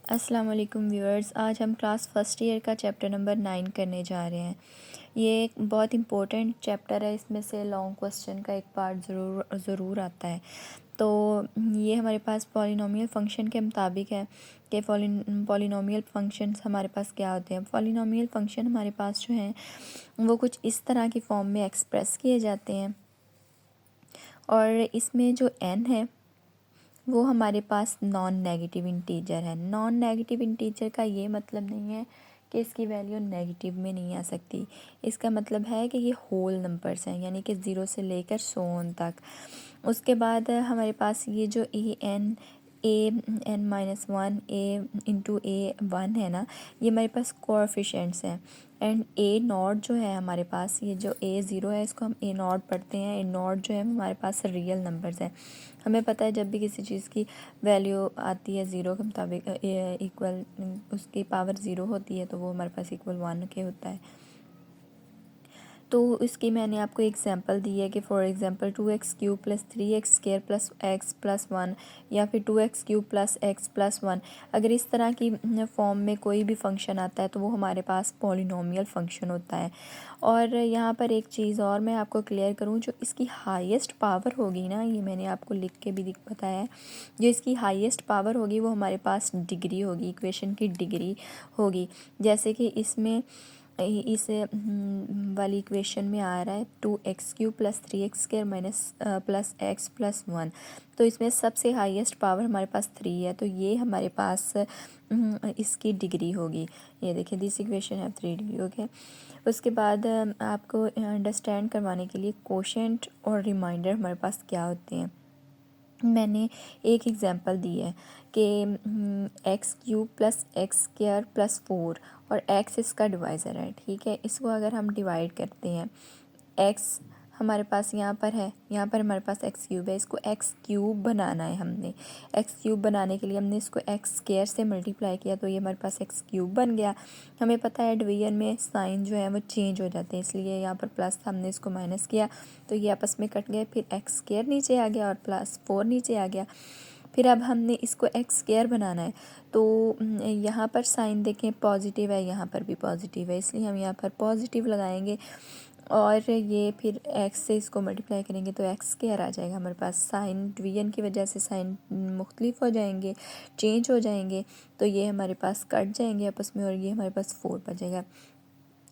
अस्सलाम वालेकुम व्यूअर्स। आज हम क्लास फर्स्ट ईयर का चैप्टर नंबर 9 करने जा रहे हैं। ये एक बहुत इम्पोर्टेंट चैप्टर है। इसमें से लॉन्ग क्वेश्चन का एक पार्ट ज़रूर आता है। तो ये हमारे पास पॉलिनॉमियल फंक्शन के मुताबिक है कि पॉलिनॉमियल फंक्शंस हमारे पास क्या होते हैं। पॉलिनॉमियल फंक्शन हमारे पास जो हैं वो कुछ इस तरह की फॉर्म में एक्सप्रेस किए जाते हैं और इसमें जो n है वो हमारे पास नॉन नेगेटिव इंटीजर है। नॉन नेगेटिव इंटीजर का ये मतलब नहीं है कि इसकी वैल्यू नेगेटिव में नहीं आ सकती। इसका मतलब है कि ये होल नंबर्स हैं, यानी कि ज़ीरो से लेकर 100 तक। उसके बाद हमारे पास ये जो a n-1 a/a1 है ना, ये हमारे पास कोएफिशिएंट्स हैं। एंड a0 जो है हमारे पास, ये जो a0 है इसको हम a0 पढ़ते हैं। a0 जो है हमारे पास रियल नंबर्स हैं। हमें पता है जब भी किसी चीज़ की वैल्यू आती है ज़ीरो के मुताबिक इक्वल, उसकी पावर ज़ीरो होती है तो वो हमारे पास इक्वल 1 के होता है। तो इसकी मैंने आपको एग्जांपल दी है कि for example 2x³ + 3x² + x + 1 या फिर 2x³ + x + 1। अगर इस तरह की फॉर्म में कोई भी फंक्शन आता है तो वो हमारे पास पॉलिनॉमियल फंक्शन होता है। और यहाँ पर एक चीज़ और मैं आपको क्लियर करूँ, जो इसकी हाईएस्ट पावर होगी ना, ये मैंने आपको लिख के भी बताया है, जो इसकी हाईएस्ट पावर होगी वो हमारे पास डिग्री होगी, इक्वेशन की डिग्री होगी। जैसे कि इसमें इस वाली इक्वेशन में आ रहा है 2x³ + 3x² + x + 1। तो इसमें सबसे हाईएस्ट पावर हमारे पास 3 है, तो ये हमारे पास इसकी डिग्री होगी। ये देखिए, दिस इक्वेशन है 3 डिग्री। ओके, उसके बाद आपको अंडरस्टैंड करवाने के लिए कोशेंट और रिमाइंडर हमारे पास क्या होते हैं, मैंने एक एग्जांपल दी है कि x³ + x² + 4 और x इसका डिवाइज़र है। ठीक है, इसको अगर हम डिवाइड करते हैं, x हमारे पास यहाँ पर है, यहाँ पर हमारे पास x³ है, इसको x³ बनाना है हमने। x³ बनाने के लिए हमने इसको x² से मल्टीप्लाई किया तो ये हमारे पास x³ बन गया। हमें पता है डिवीजन में साइन जो है वो चेंज हो जाते हैं, इसलिए यहाँ पर प्लस था, हमने इसको माइनस किया तो ये आपस में कट गए। फिर x² नीचे आ गया और +4 नीचे आ गया। फिर अब हमने इसको x² बनाना है तो यहाँ पर साइन देखें पॉजिटिव है, यहाँ पर भी पॉजिटिव है, इसलिए हम यहाँ पर पॉजिटिव लगाएंगे और ये फिर x से इसको मल्टीप्लाई करेंगे तो x² आ जाएगा हमारे पास। साइन डिवीजन की वजह से साइन मुख्तलिफ हो जाएंगे, चेंज हो जाएंगे, तो ये हमारे पास कट जाएंगे आपस में और ये हमारे पास 4 बचेगा।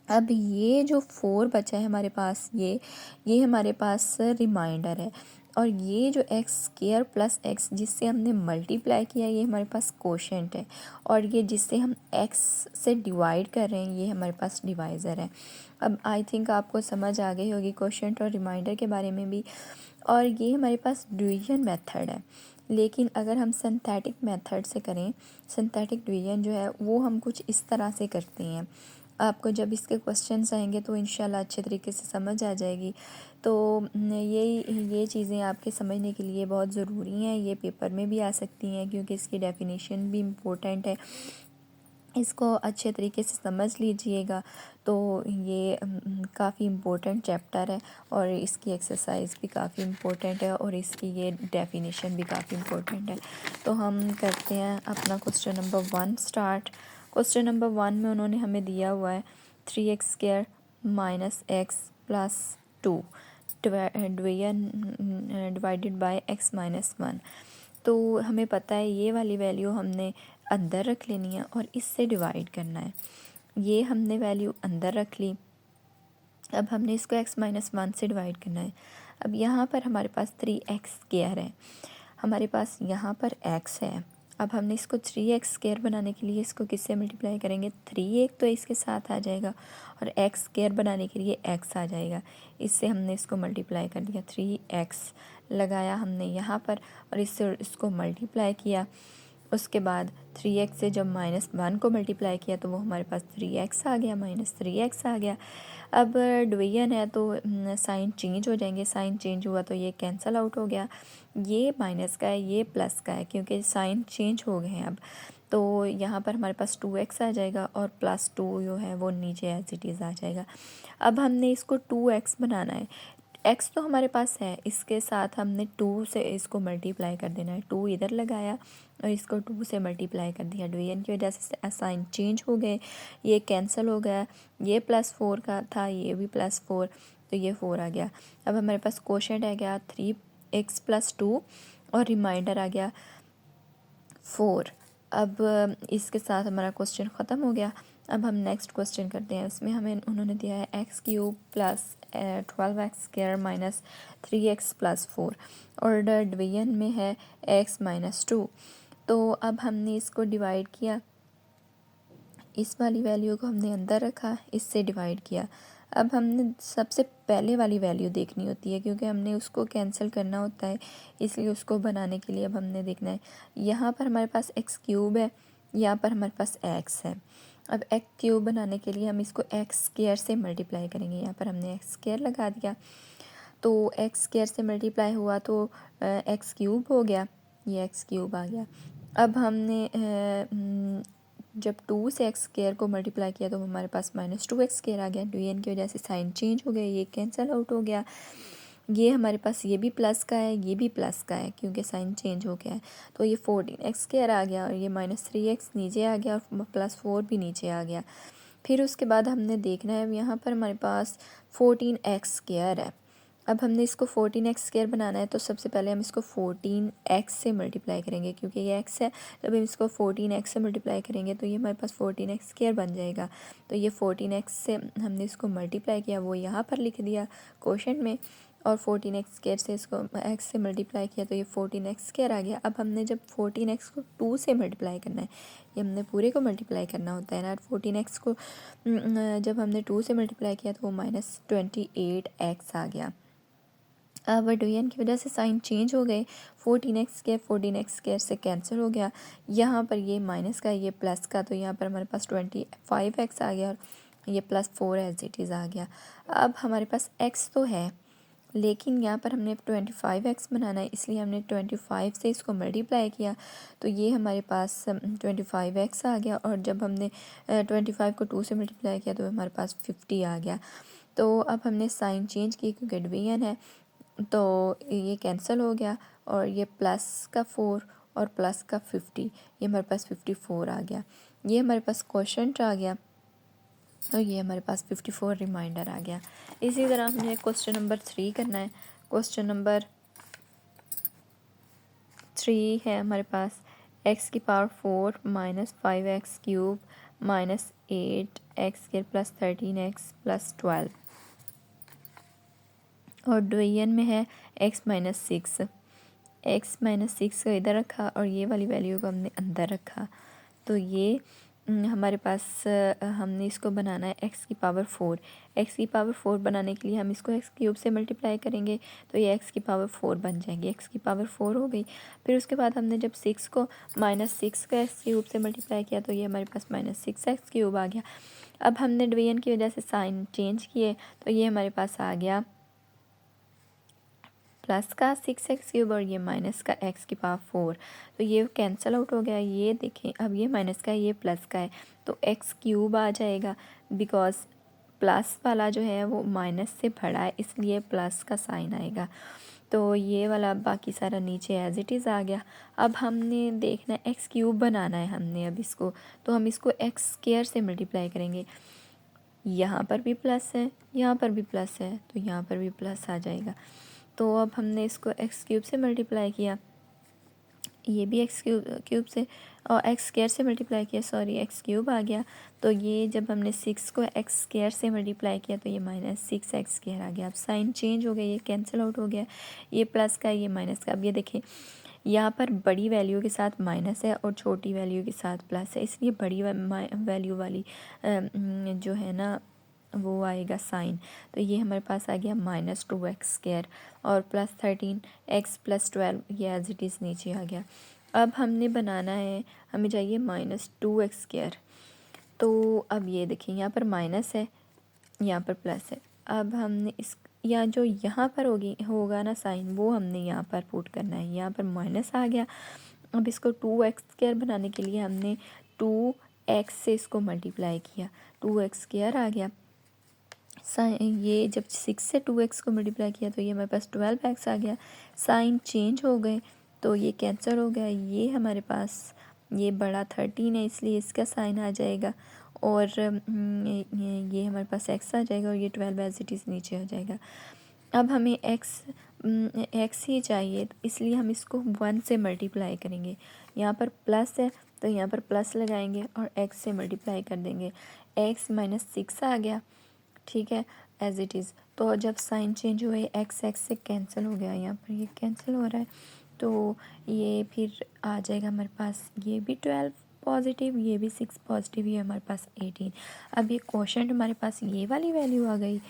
अब ये जो 4 बचा है हमारे पास, ये हमारे पास रिमाइंडर है। और ये जो x² + x जिससे हमने मल्टीप्लाई किया, ये हमारे पास कोशेंट है। और ये जिससे हम x से डिवाइड कर रहे हैं, ये हमारे पास डिवाइज़र है। अब आई थिंक आपको समझ आ गई होगी कोशेंट और रिमाइंडर के बारे में भी। और ये हमारे पास डिवीजन मेथड है, लेकिन अगर हम सिंथेटिक मेथड से करें, सिंथेटिक डिवीजन जो है वो हम कुछ इस तरह से करते हैं। आपको जब इसके क्वेश्चंस आएंगे तो इंशाल्लाह अच्छे तरीके से समझ आ जाएगी। तो ये चीज़ें आपके समझने के लिए बहुत ज़रूरी हैं, ये पेपर में भी आ सकती हैं क्योंकि इसकी डेफिनेशन भी इम्पोर्टेंट है। इसको अच्छे तरीके से समझ लीजिएगा। तो ये काफ़ी इम्पोर्टेंट चैप्टर है और इसकी एक्सरसाइज भी काफ़ी इम्पोर्टेंट है और इसकी ये डेफिनेशन भी काफ़ी इम्पोर्टेंट है। तो हम करते हैं अपना question number 1 start. Question number 1 में उन्होंने हमें दिया हुआ है 3x² - x + 2 divided by x - 1। तो हमें पता है ये वाली वैल्यू हमने अंदर रख लेनी है और इससे डिवाइड करना है। ये हमने वैल्यू अंदर रख ली। अब हमने इसको x - 1 से डिवाइड करना है। अब यहाँ पर हमारे पास 3x² है, हमारे पास यहाँ पर x है। अब हमने इसको 3x² बनाने के लिए इसको किससे मल्टीप्लाई करेंगे, 3 एक तो इसके साथ आ जाएगा और x² बनाने के लिए x आ जाएगा, इससे हमने इसको मल्टीप्लाई कर दिया। 3x लगाया हमने यहाँ पर और इससे इसको मल्टीप्लाई किया। उसके बाद 3x से जब -1 को मल्टीप्लाई किया तो वो हमारे पास 3x आ गया, -3x आ गया। अब डिवीजन है तो साइन चेंज हो जाएंगे, साइन चेंज हुआ तो ये कैंसिल आउट हो गया, ये माइनस का है ये प्लस का है क्योंकि साइन चेंज हो गए हैं। अब तो यहाँ पर हमारे पास 2x आ जाएगा और +2 जो है वो नीचे एज इट इज़ आ जाएगा। अब हमने इसको 2x बनाना है। एक्स तो हमारे पास है, इसके साथ हमने 2 से इसको मल्टीप्लाई कर देना है। 2 इधर लगाया और इसको 2 से मल्टीप्लाई कर दिया। डिवीजन की वजह से साइन चेंज हो गए, ये कैंसिल हो गया। ये +4 का था, ये भी +4, तो ये 4 आ गया। अब हमारे पास क्वोशंट आ गया 3x + 2 और रिमाइंडर आ गया 4। अब इसके साथ हमारा क्वेश्चन ख़त्म हो गया। अब हम नेक्स्ट क्वेश्चन करते हैं। इसमें हमें उन्होंने दिया है x³ + 12x² - 3x + 4 और डिवीजन में है x - 2। तो अब हमने इसको डिवाइड किया, इस वाली वैल्यू को हमने अंदर रखा, इससे डिवाइड किया। अब हमने सबसे पहले वाली वैल्यू देखनी होती है क्योंकि हमने उसको कैंसिल करना होता है, इसलिए उसको बनाने के लिए अब हमने देखना है। यहाँ पर हमारे पास x³ है, यहाँ पर हमारे पास x है। अब x³ बनाने के लिए हम इसको x² से मल्टीप्लाई करेंगे। यहाँ पर हमने x² लगा दिया, तो x² से मल्टीप्लाई हुआ तो x³ हो गया, ये x³ आ गया। अब हमने जब 2 से x² को मल्टीप्लाई किया तो हमारे पास -2x² आ गया। डिवीजन की वजह से साइन चेंज हो गया, ये कैंसिल आउट हो गया। ये हमारे पास ये भी प्लस का है, ये भी प्लस का है क्योंकि साइन चेंज हो गया है। तो ये 14x² आ गया और ये -3x नीचे आ गया और +4 भी नीचे आ गया। फिर उसके बाद हमने देखना है, यहाँ पर हमारे पास 14x² है। अब हमने इसको 14x² बनाना है, तो सबसे पहले हम इसको 14x से मल्टीप्लाई करेंगे क्योंकि ये x है। जब हम इसको 14x से मल्टीप्लाई करेंगे तो ये हमारे पास 14x² बन जाएगा। तो ये 14x से हमने इसको मल्टीप्लाई किया, वो यहाँ पर लिख दिया क्वोशंट में, और 14x² से इसको x से मल्टीप्लाई किया तो ये 14x² आ गया। अब हमने जब 14x को 2 से मल्टीप्लाई करना है, ये हमने पूरे को मल्टीप्लाई करना होता है ना। 14x को जब हमने 2 से मल्टीप्लाई किया तो वो -28x आ गया। अब डिवीजन की वजह से साइन चेंज हो गए, 14x² से कैंसिल हो गया। यहाँ पर ये माइनस का, ये प्लस का, तो यहाँ पर हमारे पास 25x आ गया और ये +4 एज इट इज़ आ गया। अब हमारे पास x तो है, लेकिन यहाँ पर हमने 25x बनाना है, इसलिए हमने 25 से इसको मल्टीप्लाई किया तो ये हमारे पास 25x आ गया। और जब हमने 25 को 2 से मल्टीप्लाई किया तो हमारे पास 50 आ गया। तो अब हमने साइन चेंज की क्योंकि डिवीजन है, तो ये कैंसिल हो गया और ये प्लस का 4 और प्लस का 50, ये हमारे पास 54 आ गया। ये हमारे पास क्वोशंट आ गया और ये हमारे पास 54 रिमाइंडर आ गया। इसी तरह हमने क्वेश्चन नंबर 3 करना है। क्वेश्चन नंबर 3 है हमारे पास x⁴ - 5x³ - 8x² + 13x + 12 और डिवीजन में है x - 6। x - 6 को इधर रखा और ये वाली वैल्यू को हमने अंदर रखा। तो ये हमारे पास हमने इसको बनाना है x⁴। x⁴ बनाने के लिए हम इसको x³ से मल्टीप्लाई करेंगे तो ये x⁴ बन जाएंगे, x⁴ हो गई। फिर उसके बाद हमने जब 6 को -6 का x³ से मल्टीप्लाई किया तो ये हमारे पास -6x³ आ गया। अब हमने डिवीजन की वजह से साइन चेंज किए तो ये हमारे पास आ गया प्लस का 6x³ और ये माइनस का x⁴। तो ये कैंसिल आउट हो गया। ये देखें, अब ये माइनस का है, ये प्लस का है, तो x³ आ जाएगा बिकॉज प्लस वाला जो है वो माइनस से बड़ा है, इसलिए प्लस का साइन आएगा। तो ये वाला बाकी सारा नीचे एज इट इज़ आ गया। अब हमने देखना है x³ बनाना है हमने अब इसको, तो हम इसको x² से मल्टीप्लाई करेंगे। यहाँ पर भी प्लस है, यहाँ पर भी प्लस है, तो यहाँ पर भी प्लस आ जाएगा। तो अब हमने इसको x³ से मल्टीप्लाई किया, ये भी x³ से और x² से मल्टीप्लाई किया, सॉरी x³ आ गया। तो ये जब हमने 6 को x² से मल्टीप्लाई किया तो ये -6x² आ गया। अब साइन चेंज हो गया, ये कैंसिल आउट हो गया, ये प्लस का, ये माइनस का। अब ये देखें, यहाँ पर बड़ी वैल्यू के साथ माइनस है और छोटी वैल्यू के साथ प्लस है, इसलिए बड़ी वैल्यू वाली जो है ना वो आएगा साइन। तो ये हमारे पास आ गया -2x² और +13x + 12, ये एज इट इज़ नीचे आ गया। अब हमने बनाना है, हमें चाहिए -2x²। तो अब ये देखिए, यहाँ पर माइनस है, यहाँ पर प्लस है। अब हमने इस या जो यहाँ पर होगा ना साइन, वो हमने यहाँ पर पुट करना है। यहाँ पर माइनस आ गया। अब इसको 2x² बनाने के लिए हमने 2x से इसको मल्टीप्लाई किया, 2x² आ गया। साइन ये जब 6 से 2x को मल्टीप्लाई किया तो ये हमारे पास 12x आ गया। साइन चेंज हो गए तो ये कैंसिल हो गया। ये हमारे पास ये बड़ा 13 है इसलिए इसका साइन आ जाएगा और ये हमारे पास x आ जाएगा और ये 12 एज इट इज़ नीचे हो जाएगा। अब हमें x ही चाहिए तो इसलिए हम इसको 1 से मल्टीप्लाई करेंगे। यहाँ पर प्लस है तो यहाँ पर प्लस लगाएंगे और x से मल्टीप्लाई कर देंगे। x -6 आ गया, ठीक है, एज इट इज़। तो जब साइन चेंज हुए एक्स से कैंसिल हो गया, यहाँ पर ये कैंसिल हो रहा है तो ये फिर आ जाएगा हमारे पास ये भी 12 पॉजिटिव, ये भी 6 पॉजिटिव, ये हमारे पास 18। अब ये क्वोशंट हमारे पास ये वाली वैल्यू आ गई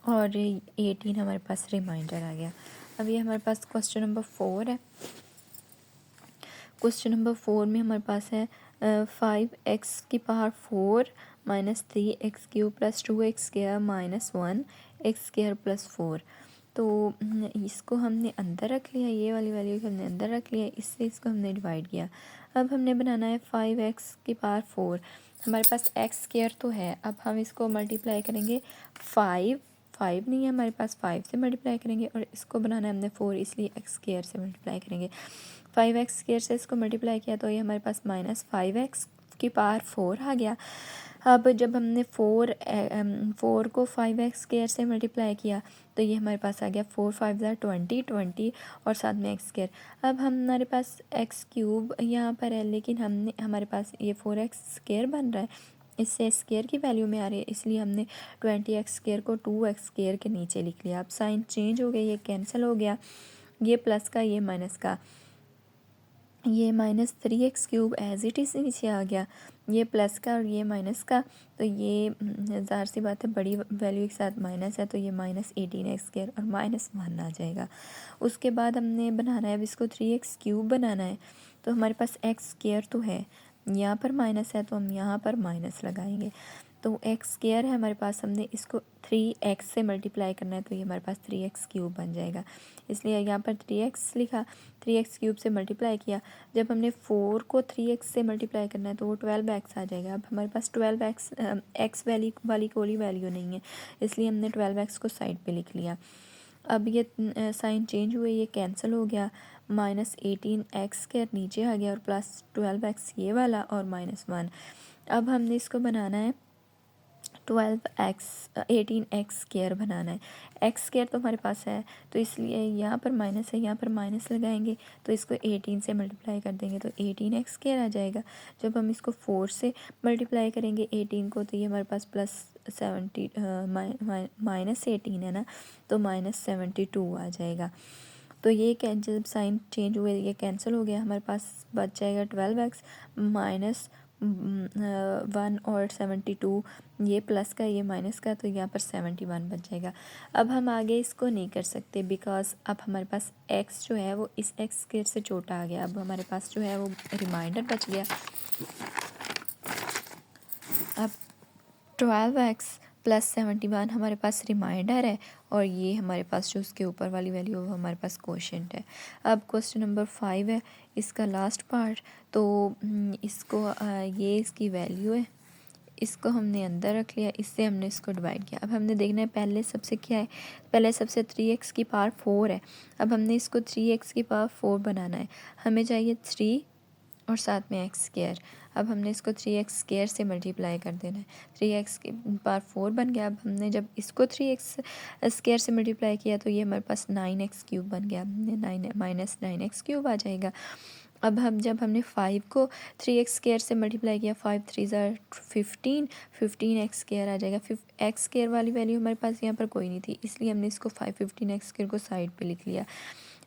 और 18 हमारे पास रिमाइंडर आ गया। अब ये हमारे पास क्वेश्चन नंबर 4 है। क्वेश्चन नंबर 4 में हमारे पास है 5x⁴ -3x³ + 2x² -1x² + 4। तो इसको हमने अंदर रख लिया, ये वाली वैल्यू को हमने अंदर रख लिया, इससे इसको हमने डिवाइड किया। अब हमने बनाना है 5x⁴। हमारे पास x² तो है, अब हम इसको मल्टीप्लाई करेंगे 5 नहीं है हमारे पास, 5 से मल्टीप्लाई करेंगे और इसको बनाना है हमने 4 इसलिए x² से मल्टीप्लाई करेंगे। 5x² से इसको मल्टीप्लाई किया तो ये हमारे पास -5x⁴ आ गया। अब जब हमने 4 को 5x² से मल्टीप्लाई किया तो ये हमारे पास आ गया 4 5 20 और साथ में x²। अब हमारे पास x³ यहाँ पर है लेकिन हमारे पास ये 4x² बन रहा है, इससे स्क्वायर की वैल्यू में आ रही है इसलिए हमने 20x² को 2x² के नीचे लिख लिया। अब साइन चेंज हो गया, ये कैंसिल हो गया, ये प्लस का ये माइनस का, ये -3x³ एज इट इज़ नीचे आ गया, ये प्लस का और ये माइनस का, तो ये ज़ाहिर सी बात है बड़ी वैल्यू के साथ माइनस है तो ये -18x² और -1 आ जाएगा। उसके बाद हमने बनाना है, अब इसको 3x³ बनाना है तो हमारे पास x² तो है, यहाँ पर माइनस है तो हम यहाँ पर माइनस लगाएंगे। तो x² है हमारे पास, हमने इसको 3x से मल्टीप्लाई करना है तो ये हमारे पास 3x³ बन जाएगा, इसलिए यहाँ पर 3x लिखा, 3x³ से मल्टीप्लाई किया। जब हमने 4 को 3x से मल्टीप्लाई करना है तो वो 12x आ जाएगा। अब हमारे पास 12x x वाली कोई वैल्यू नहीं है इसलिए हमने 12x को साइड पे लिख लिया। अब ये साइन चेंज हुए, ये कैंसिल हो गया, -18x² नीचे आ गया और +12x ये वाला और -1। अब हमने इसको बनाना है 18x² बनाना है। x² तो हमारे पास है तो इसलिए यहाँ पर माइनस है, यहाँ पर माइनस लगाएंगे तो इसको 18 से मल्टीप्लाई कर देंगे तो 18x² आ जाएगा। जब हम इसको 4 से मल्टीप्लाई करेंगे 18 को तो ये हमारे पास +70 -18 है ना, तो -72 आ जाएगा। तो ये जब साइन चेंज हुए ये कैंसिल हो गया, हमारे पास बच जाएगा 12x -1 और 72, ये प्लस का ये माइनस का, तो यहाँ पर 71 बच जाएगा। अब हम आगे इसको नहीं कर सकते बिकॉज अब हमारे पास x जो है वो इस x² से छोटा आ गया। अब हमारे पास जो है वो रिमाइंडर बच गया। अब 12x + 71 हमारे पास रिमाइंडर है और ये हमारे पास जो उसके ऊपर वाली वैल्यू है वो हमारे पास क्वोशंट है। अब क्वेश्चन नंबर 5 है, इसका लास्ट पार्ट। तो इसको ये इसकी वैल्यू है, इसको हमने अंदर रख लिया, इससे हमने इसको डिवाइड किया। अब हमने देखना है पहले सबसे क्या है, पहले सबसे 3x⁴ है। अब हमने इसको 3x⁴ बनाना है, हमें चाहिए 3 और साथ में x²। अब हमने इसको 3x² से मल्टीप्लाई कर देना है, 3x⁴ बन गया। अब हमने जब इसको 3x² से मल्टीप्लाई किया तो ये हमारे पास 9x³ बन गया, -9x³ आ जाएगा। अब जब हमने 5 को 3x² से मल्टीप्लाई किया, 5 3 15, 15x² आ जाएगा। x² वाली वैल्यू हमारे पास यहाँ पर कोई नहीं थी इसलिए हमने इसको 15x² को साइड पे लिख लिया।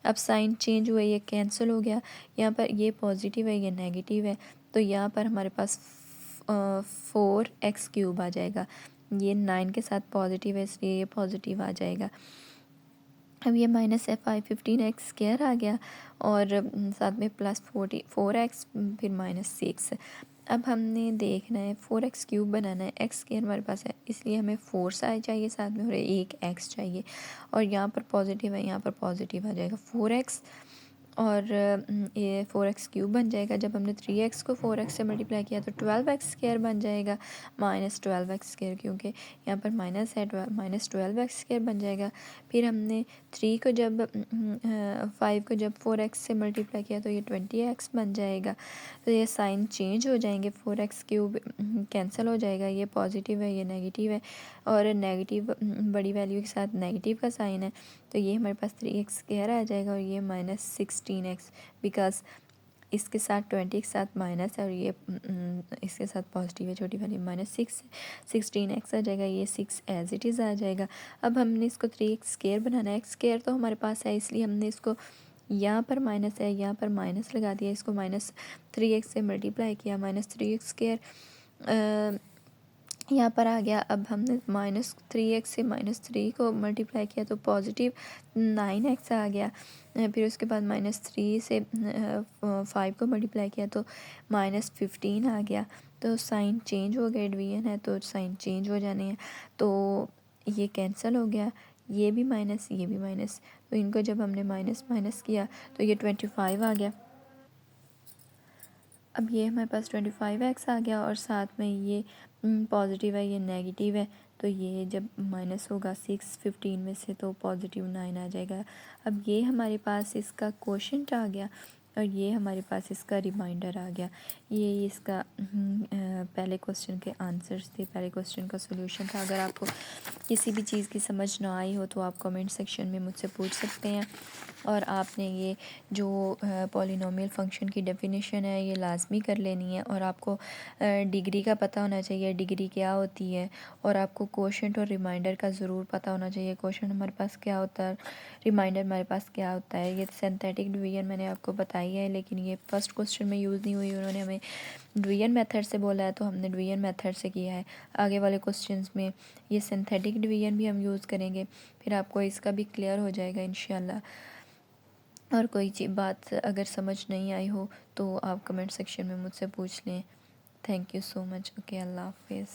अब साइन चेंज हुआ, ये कैंसिल हो गया, यहाँ पर ये पॉजिटिव है ये नेगेटिव है तो यहाँ पर हमारे पास 4x³ आ जाएगा। ये 9 के साथ पॉजिटिव है इसलिए ये पॉजिटिव आ जाएगा। अब ये -5 15x² आ गया और साथ में +4x फिर -6। अब हमने देखना है 4x³ बनाना है, x² हमारे पास है इसलिए हमें 4 चाहिए साथ में और एक x चाहिए और यहाँ पर पॉजिटिव है यहाँ पर पॉजिटिव आ जाएगा 4x और ये 4x³ बन जाएगा। जब हमने 3x को 4x से मल्टीप्लाई किया तो 12x² बन जाएगा, -12x², क्योंकि यहाँ पर माइनस है, -12x² बन जाएगा। फिर हमने 5 को जब 4x से मल्टीप्लाई किया तो ये 20x बन जाएगा। तो ये साइन चेंज हो जाएंगे, 4x³ कैंसिल हो जाएगा, ये पॉजिटिव है, ये नेगेटिव है, और नेगेटिव बड़ी वैल्यू के साथ नेगेटिव का साइन है, तो ये हमारे पास 3x² आ जाएगा, और ये -16x, बिकॉज इसके साथ 20 के साथ माइनस है, और ये इसके साथ पॉजिटिव है, छोटी वाली -16x आ जाएगा, ये 6 एज इट इज़ आ जाएगा। अब हमने इसको 3x² बनाना है, x² तो हमारे पास है, इसलिए हमने इसको यहाँ पर माइनस है, यहाँ पर माइनस लगा दिया, इसको -3x से मल्टीप्लाई किया, -3x² यहाँ पर आ गया। अब हमने -3x से -3 को मल्टीप्लाई किया तो पॉजिटिव 9x आ गया। फिर उसके बाद -3 से 5 को मल्टीप्लाई किया तो -15 आ गया। तो साइन चेंज हो गया, डिवीजन है तो साइन चेंज हो जाने हैं, तो ये कैंसिल हो गया, ये भी माइनस, ये भी माइनस, तो इनको जब हमने माइनस माइनस किया तो ये 25 आ गया। अब ये हमारे पास 25x आ गया, और साथ में ये पॉजिटिव है, ये नेगेटिव है, तो ये जब माइनस होगा 6 15 में से तो पॉजिटिव 9 आ जाएगा। अब ये हमारे पास इसका कोशेंट आ गया, और ये हमारे पास इसका रिमाइंडर आ गया। ये इसका पहले क्वेश्चन के आंसर्स थे, पहले क्वेश्चन का सोल्यूशन था। अगर आपको किसी भी चीज़ की समझ ना आई हो तो आप कमेंट सेक्शन में मुझसे पूछ सकते हैं, और आपने ये जो पॉलिनोमियल फ़ंक्शन की डेफिनेशन है ये लाजमी कर लेनी है, और आपको डिग्री का पता होना चाहिए, डिग्री क्या होती है, और आपको कोशेंट और रिमाइंडर का ज़रूर पता होना चाहिए। कोशेंट हमारे पास क्या होता है, रिमाइंडर हमारे पास क्या होता है। ये सिंथेटिक डिवीजन मैंने आपको बताई है, लेकिन ये फर्स्ट क्वेश्चन में यूज़ नहीं हुई, उन्होंने हमें डिवीजन मेथड से बोला है तो हमने डिवीजन मेथड से किया है। आगे वाले क्वेश्चंस में ये सिंथेटिक डिवीजन भी हम यूज़ करेंगे, फिर आपको इसका भी क्लियर हो जाएगा इंशाल्लाह। और कोई बात अगर समझ नहीं आई हो तो आप कमेंट सेक्शन में मुझसे पूछ लें। Thank you so much. Okay, अल्लाह हाफिज़।